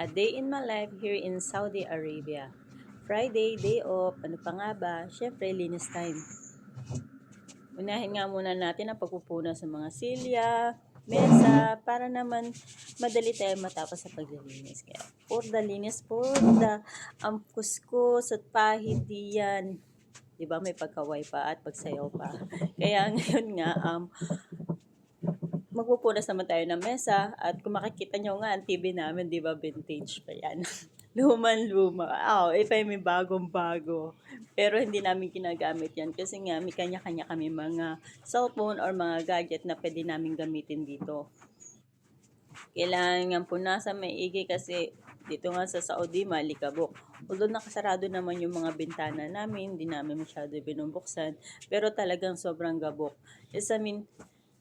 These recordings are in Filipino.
A day in my life here in Saudi Arabia. Friday, day off. Ano pa nga ba? Siyempre, linis time. Unahin nga muna natin ang pagpupunas sa mga silya, mesa, para naman madali tayo matapos sa paglilinis. Kaya, for the linis, for the kuskus at pahid diyan. Diba may pagkaway pa at pagsayaw pa. Kaya ngayon nga, magpupunas naman tayo ng mesa at kung makikita nyo nga ang TV namin, di ba vintage pa yan. Luman-luma. If I may bagong-bago. Pero hindi namin ginagamit yan kasi nga may kanya-kanya kami mga cellphone or mga gadget na pwede namin gamitin dito. Kailangan nga punasan maigi kasi dito nga sa Saudi malikabok. Although nakasarado naman yung mga bintana namin, hindi namin masyado binubuksan, pero talagang sobrang gabok.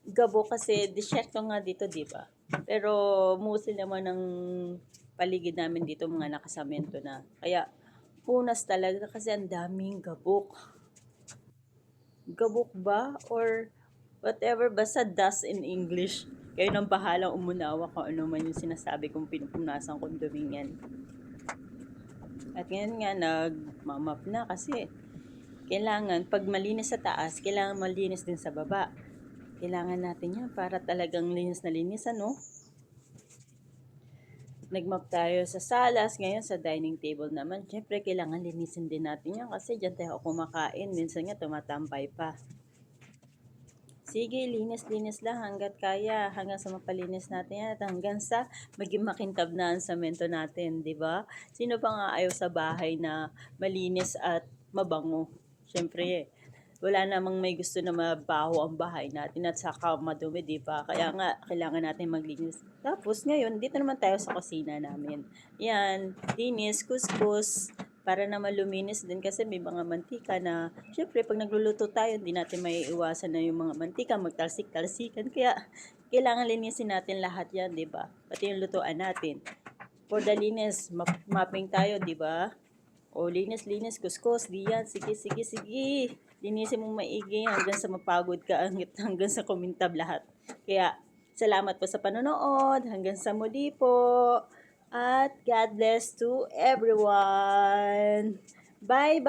Gabok kasi disyerto nga dito, di ba? Pero mostly naman ng paligid namin dito mga nakasamento na. Kaya punas talaga kasi ang daming gabok. Gabok ba? Or whatever, basta dust in English. Kayo nang bahalang umunawa kung ano man yung sinasabi kong pinupunasan kong duming yan. At ngayon nga, nagmamap na kasi kailangan, pag malinis sa taas, kailangan malinis din sa baba. Kailangan natin yan para talagang linis na linis, ano? Nagmap tayo sa salas, ngayon sa dining table naman. Siyempre, kailangan linisin din natin yan kasi dyan tayo kumakain. Minsan nga, tumatambay pa. Sige, linis-linis lang hanggat kaya, hanggang sa mapalinis natin yan at hanggang sa maging makintab na ang semento natin, di ba? Sino pa nga ayaw sa bahay na malinis at mabango? Siyempre, wala namang may gusto na mabaho ang bahay natin at saka madumi, di ba? Kaya nga, kailangan natin maglinis. Tapos ngayon, dito naman tayo sa kusina namin. Yan, linis, kuskus, para na maluminis din kasi may mga mantika na, syempre, pag nagluluto tayo, hindi natin may iwasan na yung mga mantika, magtalsik-talsikan. Kaya, kailangan linisin natin lahat yan, di ba? Pati yung lutuan natin. For the linis, mapping tayo, di ba? O, linis, kuskus, diyan, sige. Linisin mo maigi hanggang sa mapagod ka, hanggang sa kumintab lahat. Kaya, salamat po sa panonood. Hanggang sa muli po. At God bless to everyone. Bye.